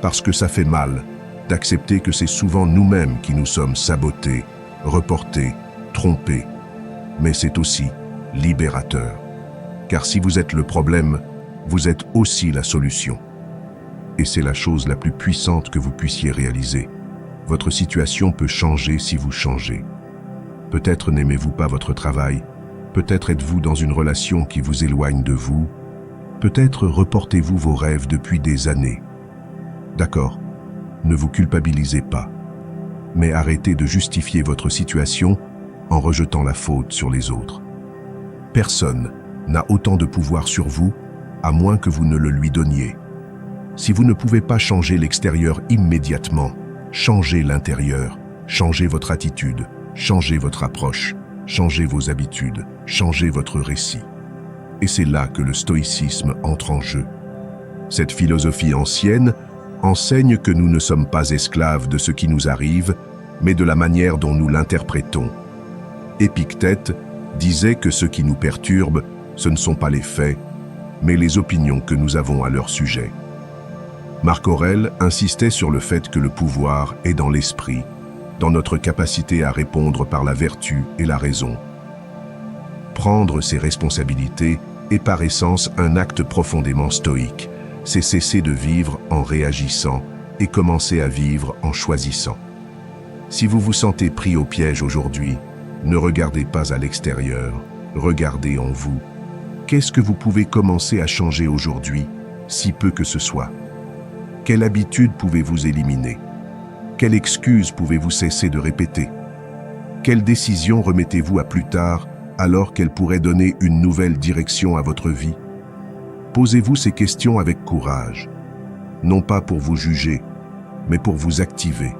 parce que ça fait mal, d'accepter que c'est souvent nous-mêmes qui nous sommes sabotés, reportés, trompés. Mais c'est aussi libérateur. Car si vous êtes le problème, vous êtes aussi la solution. Et c'est la chose la plus puissante que vous puissiez réaliser. Votre situation peut changer si vous changez. Peut-être n'aimez-vous pas votre travail, peut-être êtes-vous dans une relation qui vous éloigne de vous, peut-être reportez-vous vos rêves depuis des années. D'accord, ne vous culpabilisez pas, mais arrêtez de justifier votre situation en rejetant la faute sur les autres. Personne n'a autant de pouvoir sur vous, à moins que vous ne le lui donniez. Si vous ne pouvez pas changer l'extérieur immédiatement, changez l'intérieur, changez votre attitude, changez votre approche, changez vos habitudes, changez votre récit. Et c'est là que le stoïcisme entre en jeu. Cette philosophie ancienne enseigne que nous ne sommes pas esclaves de ce qui nous arrive, mais de la manière dont nous l'interprétons. Épictète disait que ce qui nous perturbe, ce ne sont pas les faits, mais les opinions que nous avons à leur sujet. Marc Aurèle insistait sur le fait que le pouvoir est dans l'esprit, dans notre capacité à répondre par la vertu et la raison. Prendre ses responsabilités est par essence un acte profondément stoïque. C'est cesser de vivre en réagissant et commencer à vivre en choisissant. Si vous vous sentez pris au piège aujourd'hui, ne regardez pas à l'extérieur, regardez en vous. Qu'est-ce que vous pouvez commencer à changer aujourd'hui, si peu que ce soit? Quelle habitude pouvez-vous éliminer? Quelle excuse pouvez-vous cesser de répéter? Quelle décision remettez-vous à plus tard alors qu'elle pourrait donner une nouvelle direction à votre vie? Posez-vous ces questions avec courage, non pas pour vous juger, mais pour vous activer.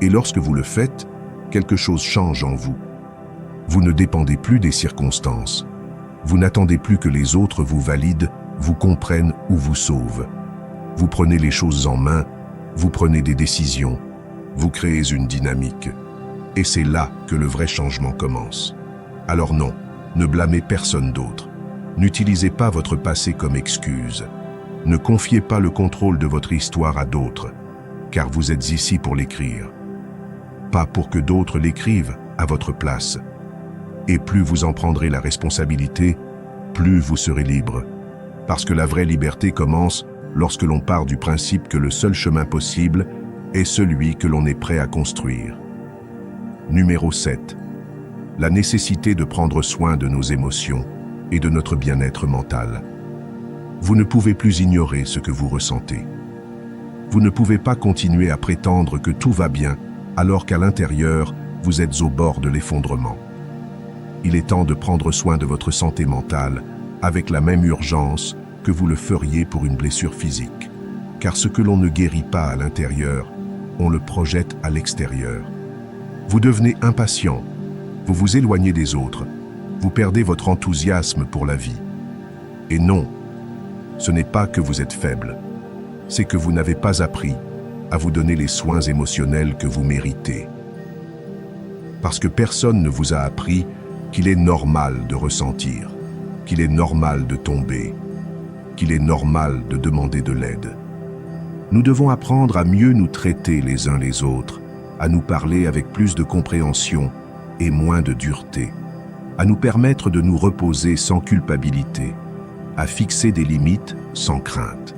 Et lorsque vous le faites, quelque chose change en vous. Vous ne dépendez plus des circonstances. Vous n'attendez plus que les autres vous valident, vous comprennent ou vous sauvent. Vous prenez les choses en main, vous prenez des décisions, vous créez une dynamique. Et c'est là que le vrai changement commence. Alors non, ne blâmez personne d'autre. N'utilisez pas votre passé comme excuse. Ne confiez pas le contrôle de votre histoire à d'autres, car vous êtes ici pour l'écrire. Pas pour que d'autres l'écrivent à votre place. Et plus vous en prendrez la responsabilité, plus vous serez libre. Parce que la vraie liberté commence lorsque l'on part du principe que le seul chemin possible est celui que l'on est prêt à construire. Numéro 7. La nécessité de prendre soin de nos émotions et de notre bien-être mental. Vous ne pouvez plus ignorer ce que vous ressentez. Vous ne pouvez pas continuer à prétendre que tout va bien alors qu'à l'intérieur, vous êtes au bord de l'effondrement. Il est temps de prendre soin de votre santé mentale avec la même urgence que vous le feriez pour une blessure physique. Car ce que l'on ne guérit pas à l'intérieur, on le projette à l'extérieur. Vous devenez impatient, vous vous éloignez des autres, vous perdez votre enthousiasme pour la vie. Et non, ce n'est pas que vous êtes faible, c'est que vous n'avez pas appris à vous donner les soins émotionnels que vous méritez. Parce que personne ne vous a appris qu'il est normal de ressentir, qu'il est normal de tomber, qu'il est normal de demander de l'aide. Nous devons apprendre à mieux nous traiter les uns les autres, à nous parler avec plus de compréhension et moins de dureté, à nous permettre de nous reposer sans culpabilité, à fixer des limites sans crainte.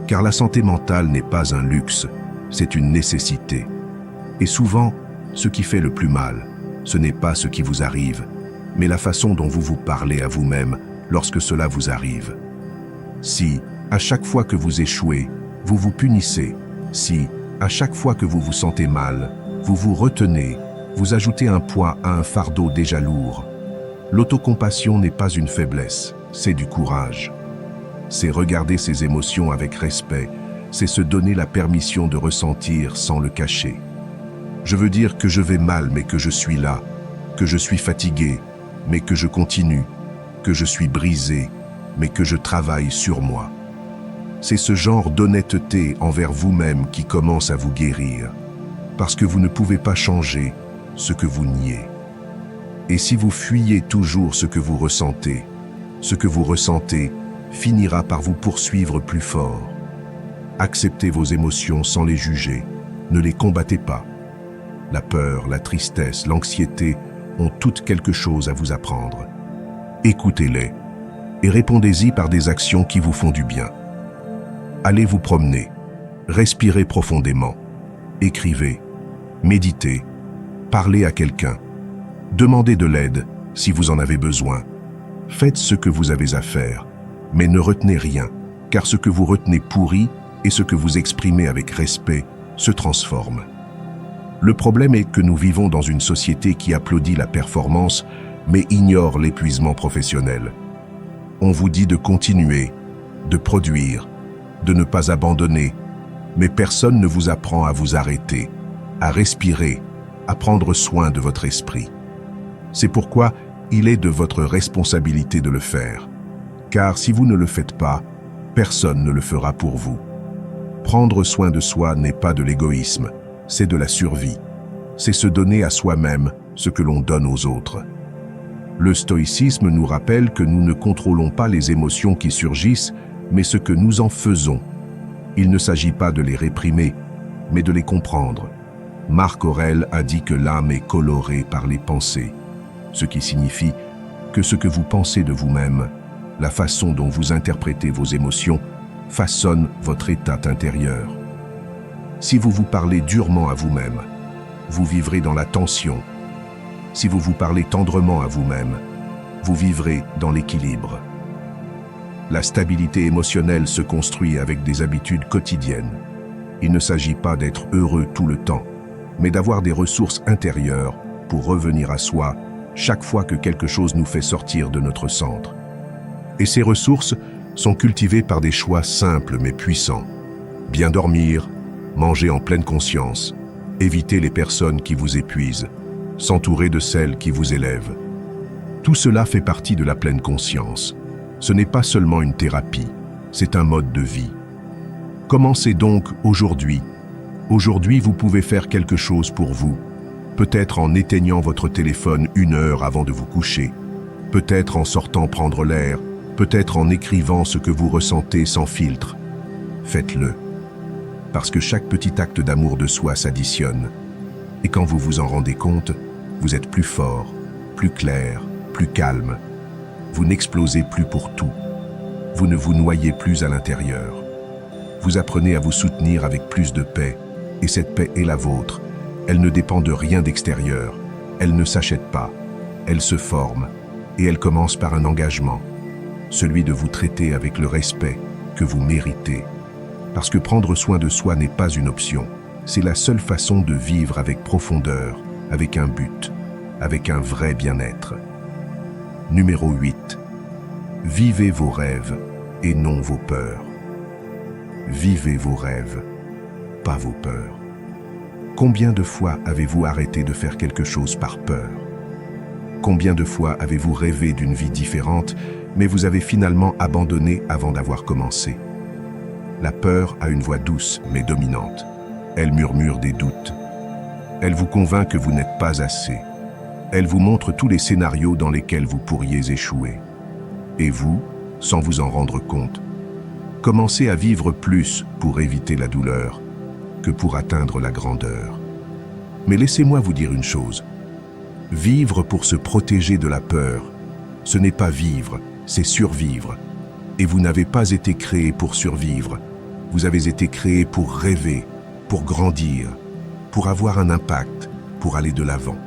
Car la santé mentale n'est pas un luxe, c'est une nécessité. Et souvent, ce qui fait le plus mal, ce n'est pas ce qui vous arrive, mais la façon dont vous vous parlez à vous-même lorsque cela vous arrive. Si, à chaque fois que vous échouez, vous vous punissez, si, à chaque fois que vous vous sentez mal, vous vous retenez, vous ajoutez un poids à un fardeau déjà lourd. L'autocompassion n'est pas une faiblesse, c'est du courage. C'est regarder ses émotions avec respect, c'est se donner la permission de ressentir sans le cacher. Je veux dire que je vais mal mais que je suis là, que je suis fatigué mais que je continue, que je suis brisé mais que je travaille sur moi. C'est ce genre d'honnêteté envers vous-même qui commence à vous guérir, parce que vous ne pouvez pas changer ce que vous niez. Et si vous fuyez toujours ce que vous ressentez finira par vous poursuivre plus fort. Acceptez vos émotions sans les juger. Ne les combattez pas. La peur, la tristesse, l'anxiété ont toutes quelque chose à vous apprendre. Écoutez-les et répondez-y par des actions qui vous font du bien. Allez vous promener, respirez profondément, écrivez, méditez, parlez à quelqu'un, demandez de l'aide si vous en avez besoin. Faites ce que vous avez à faire, mais ne retenez rien, car ce que vous retenez pourrit et ce que vous exprimez avec respect se transforme. Le problème est que nous vivons dans une société qui applaudit la performance, mais ignore l'épuisement professionnel. On vous dit de continuer, de produire, de ne pas abandonner, mais personne ne vous apprend à vous arrêter, à respirer, à prendre soin de votre esprit. C'est pourquoi il est de votre responsabilité de le faire, car si vous ne le faites pas, personne ne le fera pour vous. Prendre soin de soi n'est pas de l'égoïsme, c'est de la survie. C'est se donner à soi-même ce que l'on donne aux autres. Le stoïcisme nous rappelle que nous ne contrôlons pas les émotions qui surgissent, mais ce que nous en faisons. Il ne s'agit pas de les réprimer, mais de les comprendre. Marc Aurèle a dit que l'âme est colorée par les pensées, ce qui signifie que ce que vous pensez de vous-même, la façon dont vous interprétez vos émotions, façonne votre état intérieur. Si vous vous parlez durement à vous-même, vous vivrez dans la tension. Si vous vous parlez tendrement à vous-même, vous vivrez dans l'équilibre. La stabilité émotionnelle se construit avec des habitudes quotidiennes. Il ne s'agit pas d'être heureux tout le temps, mais d'avoir des ressources intérieures pour revenir à soi chaque fois que quelque chose nous fait sortir de notre centre. Et ces ressources sont cultivées par des choix simples mais puissants. Bien dormir, manger en pleine conscience, éviter les personnes qui vous épuisent, s'entourer de celles qui vous élèvent. Tout cela fait partie de la pleine conscience. Ce n'est pas seulement une thérapie, c'est un mode de vie. Commencez donc aujourd'hui. Aujourd'hui, vous pouvez faire quelque chose pour vous. Peut-être en éteignant votre téléphone 1 heure avant de vous coucher. Peut-être en sortant prendre l'air. Peut-être en écrivant ce que vous ressentez sans filtre. Faites-le. Parce que chaque petit acte d'amour de soi s'additionne. Et quand vous vous en rendez compte, vous êtes plus fort, plus clair, plus calme. Vous n'explosez plus pour tout. Vous ne vous noyez plus à l'intérieur. Vous apprenez à vous soutenir avec plus de paix. Et cette paix est la vôtre. Elle ne dépend de rien d'extérieur. Elle ne s'achète pas. Elle se forme. Et elle commence par un engagement. Celui de vous traiter avec le respect que vous méritez. Parce que prendre soin de soi n'est pas une option. C'est la seule façon de vivre avec profondeur, avec un but, avec un vrai bien-être. Numéro 8. Vivez vos rêves et non vos peurs. Vivez vos rêves, pas vos peurs. Combien de fois avez-vous arrêté de faire quelque chose par peur? Combien de fois avez-vous rêvé d'une vie différente, mais vous avez finalement abandonné avant d'avoir commencé? La peur a une voix douce mais dominante. Elle murmure des doutes. Elle vous convainc que vous n'êtes pas assez. Elle vous montre tous les scénarios dans lesquels vous pourriez échouer. Et vous, sans vous en rendre compte, commencez à vivre plus pour éviter la douleur que pour atteindre la grandeur. Mais laissez-moi vous dire une chose. Vivre pour se protéger de la peur, ce n'est pas vivre, c'est survivre. Et vous n'avez pas été créé pour survivre. Vous avez été créé pour rêver, pour grandir, pour avoir un impact, pour aller de l'avant.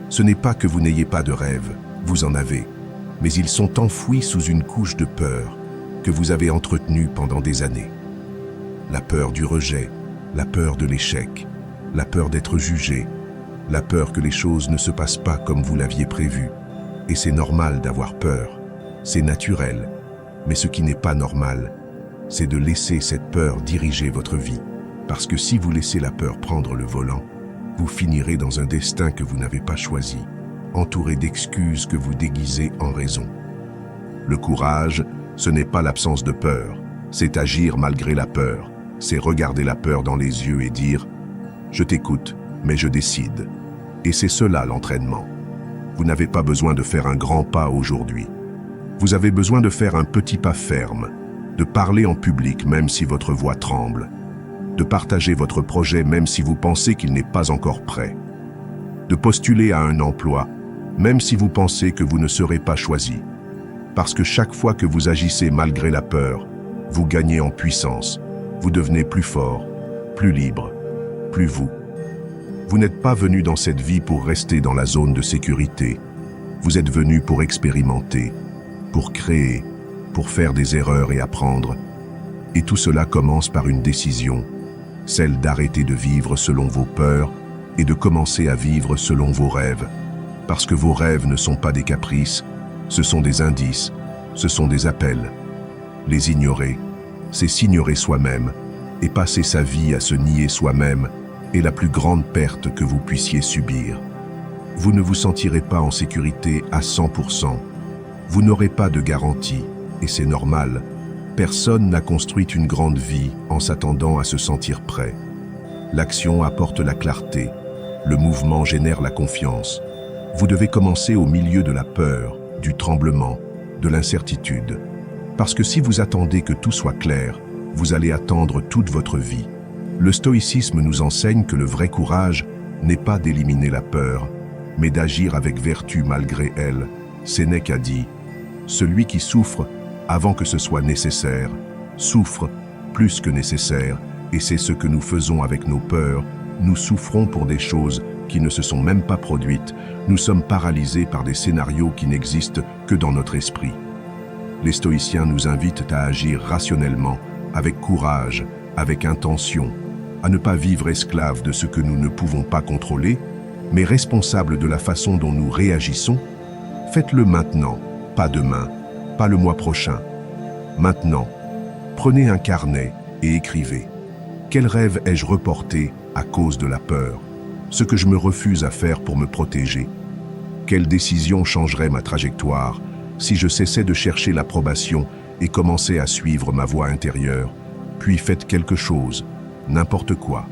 Ce n'est pas que vous n'ayez pas de rêve, vous en avez, mais ils sont enfouis sous une couche de peur que vous avez entretenue pendant des années. La peur du rejet, la peur de l'échec, la peur d'être jugé, la peur que les choses ne se passent pas comme vous l'aviez prévu. Et c'est normal d'avoir peur, c'est naturel. Mais ce qui n'est pas normal, c'est de laisser cette peur diriger votre vie. Parce que si vous laissez la peur prendre le volant, vous finirez dans un destin que vous n'avez pas choisi, entouré d'excuses que vous déguisez en raison. Le courage, ce n'est pas l'absence de peur, c'est agir malgré la peur. C'est regarder la peur dans les yeux et dire « Je t'écoute, mais je décide ». Et c'est cela l'entraînement. Vous n'avez pas besoin de faire un grand pas aujourd'hui. Vous avez besoin de faire un petit pas ferme, de parler en public même si votre voix tremble, de partager votre projet même si vous pensez qu'il n'est pas encore prêt, de postuler à un emploi même si vous pensez que vous ne serez pas choisi. Parce que chaque fois que vous agissez malgré la peur, vous gagnez en puissance, vous devenez plus fort, plus libre, plus vous. Vous n'êtes pas venu dans cette vie pour rester dans la zone de sécurité. Vous êtes venu pour expérimenter, pour créer, pour faire des erreurs et apprendre. Et tout cela commence par une décision, celle d'arrêter de vivre selon vos peurs et de commencer à vivre selon vos rêves. Parce que vos rêves ne sont pas des caprices, ce sont des indices, ce sont des appels. Les ignorer, c'est s'ignorer soi-même, et passer sa vie à se nier soi-même est la plus grande perte que vous puissiez subir. Vous ne vous sentirez pas en sécurité à 100%. Vous n'aurez pas de garantie, et c'est normal. Personne n'a construit une grande vie en s'attendant à se sentir prêt. L'action apporte la clarté, le mouvement génère la confiance. Vous devez commencer au milieu de la peur, du tremblement, de l'incertitude. Parce que si vous attendez que tout soit clair, vous allez attendre toute votre vie. Le stoïcisme nous enseigne que le vrai courage n'est pas d'éliminer la peur, mais d'agir avec vertu malgré elle. Sénèque a dit « Celui qui souffre avant que ce soit nécessaire, souffre plus que nécessaire, et c'est ce que nous faisons avec nos peurs. Nous souffrons pour des choses qui ne se sont même pas produites. Nous sommes paralysés par des scénarios qui n'existent que dans notre esprit. » Les stoïciens nous invitent à agir rationnellement, avec courage, avec intention, à ne pas vivre esclaves de ce que nous ne pouvons pas contrôler, mais responsables de la façon dont nous réagissons. Faites-le maintenant, pas demain, pas le mois prochain. Maintenant, prenez un carnet et écrivez. Quel rêve ai-je reporté à cause de la peur? Ce que je me refuse à faire pour me protéger? Quelle décision changerait ma trajectoire si je cessais de chercher l'approbation et commençais à suivre ma voix intérieure? Puis faites quelque chose, n'importe quoi,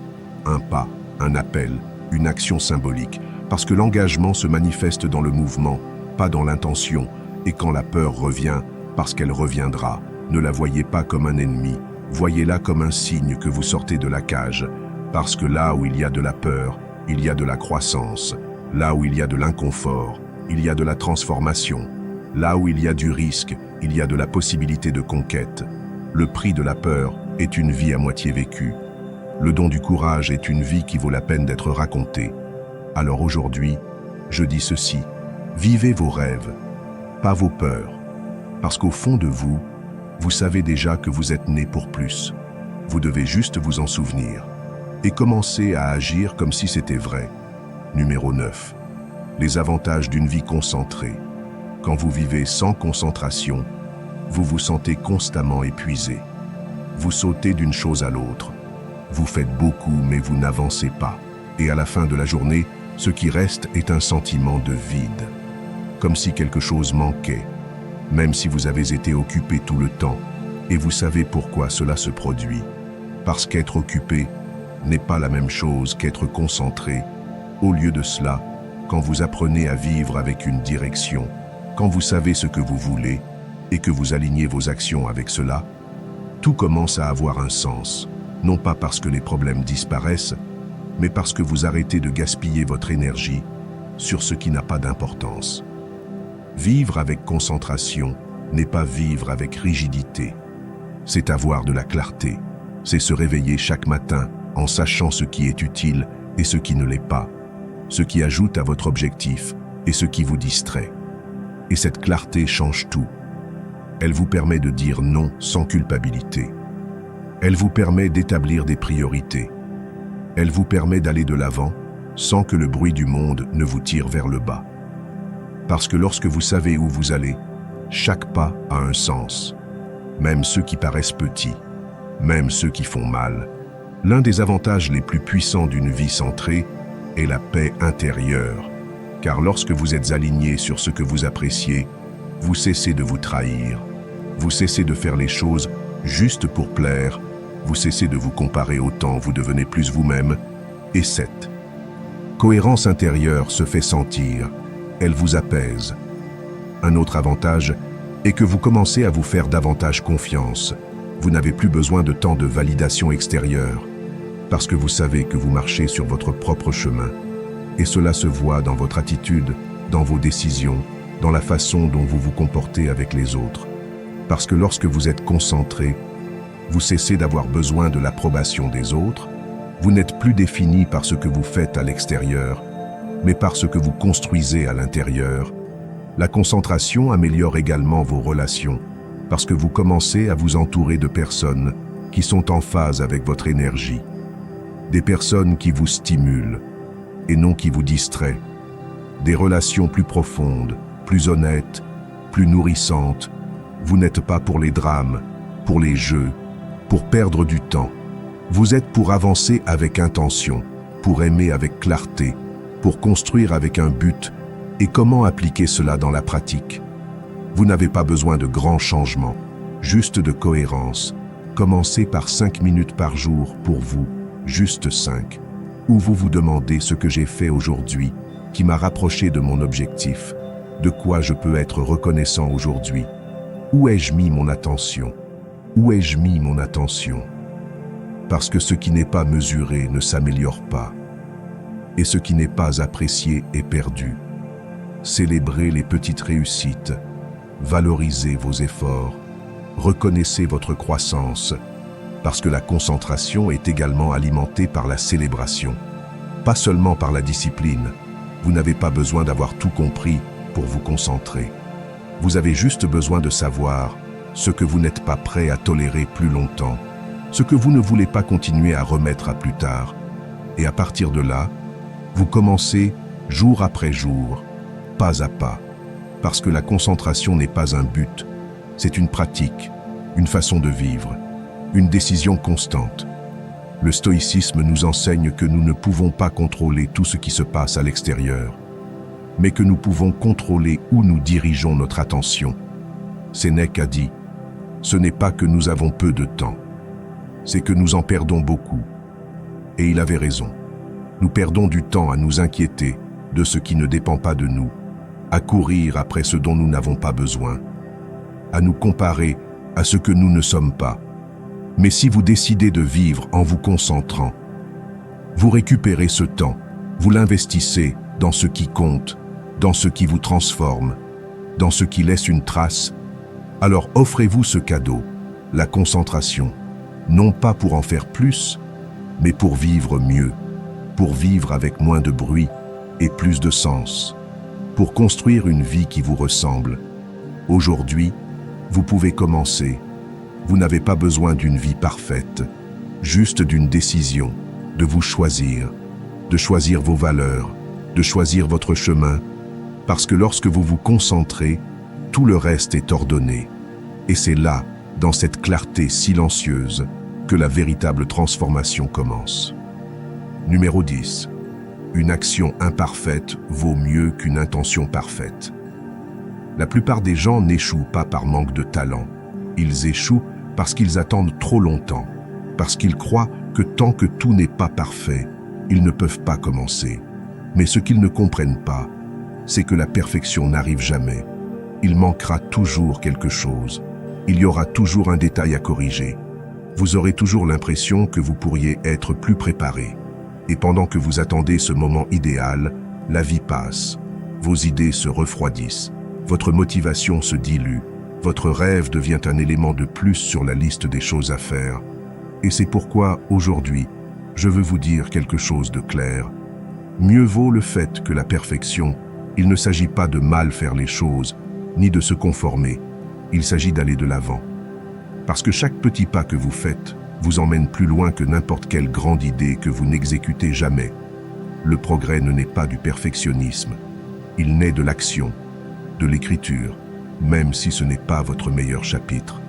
un pas, un appel, une action symbolique, parce que l'engagement se manifeste dans le mouvement, pas dans l'intention, et quand la peur revient, parce qu'elle reviendra, ne la voyez pas comme un ennemi, voyez-la comme un signe que vous sortez de la cage, parce que là où il y a de la peur, il y a de la croissance, là où il y a de l'inconfort, il y a de la transformation, là où il y a du risque, il y a de la possibilité de conquête. Le prix de la peur est une vie à moitié vécue. Le don du courage est une vie qui vaut la peine d'être racontée. Alors aujourd'hui, je dis ceci, vivez vos rêves, pas vos peurs, parce qu'au fond de vous, vous savez déjà que vous êtes né pour plus. Vous devez juste vous en souvenir et commencer à agir comme si c'était vrai. Numéro 9. Les avantages d'une vie concentrée. Quand vous vivez sans concentration, vous vous sentez constamment épuisé. Vous sautez d'une chose à l'autre. Vous faites beaucoup, mais vous n'avancez pas. Et à la fin de la journée, ce qui reste est un sentiment de vide. Comme si quelque chose manquait, même si vous avez été occupé tout le temps. Et vous savez pourquoi cela se produit. Parce qu'être occupé n'est pas la même chose qu'être concentré. Au lieu de cela, quand vous apprenez à vivre avec une direction, quand vous savez ce que vous voulez et que vous alignez vos actions avec cela, tout commence à avoir un sens. Non pas parce que les problèmes disparaissent, mais parce que vous arrêtez de gaspiller votre énergie sur ce qui n'a pas d'importance. Vivre avec concentration n'est pas vivre avec rigidité. C'est avoir de la clarté. C'est se réveiller chaque matin en sachant ce qui est utile et ce qui ne l'est pas, ce qui ajoute à votre objectif et ce qui vous distrait. Et cette clarté change tout. Elle vous permet de dire non sans culpabilité. Elle vous permet d'établir des priorités. Elle vous permet d'aller de l'avant sans que le bruit du monde ne vous tire vers le bas. Parce que lorsque vous savez où vous allez, chaque pas a un sens. Même ceux qui paraissent petits, même ceux qui font mal. L'un des avantages les plus puissants d'une vie centrée est la paix intérieure. Car lorsque vous êtes aligné sur ce que vous appréciez, vous cessez de vous trahir. Vous cessez de faire les choses juste pour plaire. Vous cessez de vous comparer au temps, vous devenez plus vous-même. Et cette cohérence intérieure se fait sentir. Elle vous apaise. Un autre avantage est que vous commencez à vous faire davantage confiance. Vous n'avez plus besoin de tant de validation extérieure, parce que vous savez que vous marchez sur votre propre chemin. Et cela se voit dans votre attitude, dans vos décisions, dans la façon dont vous vous comportez avec les autres. Parce que lorsque vous êtes concentré, vous cessez d'avoir besoin de l'approbation des autres, vous n'êtes plus défini par ce que vous faites à l'extérieur, mais par ce que vous construisez à l'intérieur. La concentration améliore également vos relations, parce que vous commencez à vous entourer de personnes qui sont en phase avec votre énergie. Des personnes qui vous stimulent, et non qui vous distraient. Des relations plus profondes, plus honnêtes, plus nourrissantes. Vous n'êtes pas pour les drames, pour les jeux, pour perdre du temps. Vous êtes pour avancer avec intention, pour aimer avec clarté, pour construire avec un but. Et comment appliquer cela dans la pratique? Vous n'avez pas besoin de grands changements, juste de cohérence. Commencez par 5 minutes par jour pour vous, juste 5. Où vous vous demandez ce que j'ai fait aujourd'hui, qui m'a rapproché de mon objectif, de quoi je peux être reconnaissant aujourd'hui. Où ai-je mis mon attention? Où ai-je mis mon attention? Parce que ce qui n'est pas mesuré ne s'améliore pas, et ce qui n'est pas apprécié est perdu. Célébrez les petites réussites, valorisez vos efforts, reconnaissez votre croissance, parce que la concentration est également alimentée par la célébration, pas seulement par la discipline. Vous n'avez pas besoin d'avoir tout compris pour vous concentrer. Vous avez juste besoin de savoir ce que vous n'êtes pas prêt à tolérer plus longtemps, ce que vous ne voulez pas continuer à remettre à plus tard. Et à partir de là, vous commencez jour après jour, pas à pas, parce que la concentration n'est pas un but, c'est une pratique, une façon de vivre, une décision constante. Le stoïcisme nous enseigne que nous ne pouvons pas contrôler tout ce qui se passe à l'extérieur, mais que nous pouvons contrôler où nous dirigeons notre attention. Sénèque a dit, « Ce n'est pas que nous avons peu de temps, c'est que nous en perdons beaucoup. » Et il avait raison. Nous perdons du temps à nous inquiéter de ce qui ne dépend pas de nous, à courir après ce dont nous n'avons pas besoin, à nous comparer à ce que nous ne sommes pas. Mais si vous décidez de vivre en vous concentrant, vous récupérez ce temps, vous l'investissez dans ce qui compte, dans ce qui vous transforme, dans ce qui laisse une trace. Alors offrez-vous ce cadeau, la concentration, non pas pour en faire plus, mais pour vivre mieux, pour vivre avec moins de bruit et plus de sens, pour construire une vie qui vous ressemble. Aujourd'hui, vous pouvez commencer. Vous n'avez pas besoin d'une vie parfaite, juste d'une décision, de vous choisir, de choisir vos valeurs, de choisir votre chemin, parce que lorsque vous vous concentrez, tout le reste est ordonné. Et c'est là, dans cette clarté silencieuse, que la véritable transformation commence. Numéro 10. Une action imparfaite vaut mieux qu'une intention parfaite. La plupart des gens n'échouent pas par manque de talent. Ils échouent parce qu'ils attendent trop longtemps, parce qu'ils croient que tant que tout n'est pas parfait, ils ne peuvent pas commencer. Mais ce qu'ils ne comprennent pas, c'est que la perfection n'arrive jamais. Il manquera toujours quelque chose. Il y aura toujours un détail à corriger. Vous aurez toujours l'impression que vous pourriez être plus préparé. Et pendant que vous attendez ce moment idéal, la vie passe. Vos idées se refroidissent. Votre motivation se dilue. Votre rêve devient un élément de plus sur la liste des choses à faire. Et c'est pourquoi, aujourd'hui, je veux vous dire quelque chose de clair. Mieux vaut le fait que la perfection. Il ne s'agit pas de mal faire les choses, ni de se conformer. Il s'agit d'aller de l'avant. Parce que chaque petit pas que vous faites vous emmène plus loin que n'importe quelle grande idée que vous n'exécutez jamais. Le progrès ne naît pas du perfectionnisme. Il naît de l'action, de l'écriture, même si ce n'est pas votre meilleur chapitre,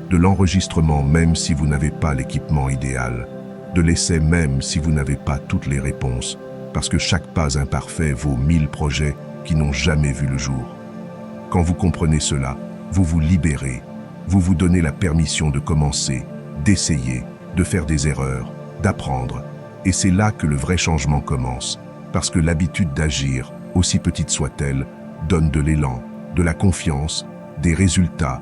de l'enregistrement même si vous n'avez pas l'équipement idéal, de l'essai même si vous n'avez pas toutes les réponses, parce que chaque pas imparfait vaut 1000 projets qui n'ont jamais vu le jour. Quand vous comprenez cela, vous vous libérez, vous vous donnez la permission de commencer, d'essayer, de faire des erreurs, d'apprendre. Et c'est là que le vrai changement commence, parce que l'habitude d'agir, aussi petite soit-elle, donne de l'élan, de la confiance, des résultats,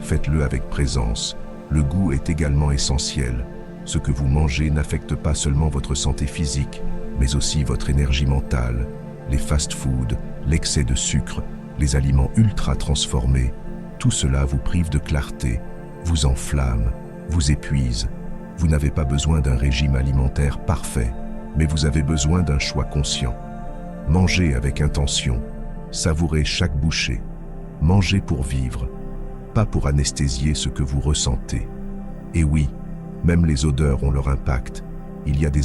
Faites-le avec présence. Le goût est également essentiel. Ce que vous mangez n'affecte pas seulement votre santé physique, mais aussi votre énergie mentale. Les fast-foods, l'excès de sucre, les aliments ultra transformés, tout cela vous prive de clarté, vous enflamme, vous épuise. Vous n'avez pas besoin d'un régime alimentaire parfait, mais vous avez besoin d'un choix conscient. Mangez avec intention, savourez chaque bouchée. Mangez pour vivre, pas pour anesthésier ce que vous ressentez. Et oui, même les odeurs ont leur impact. Il y a des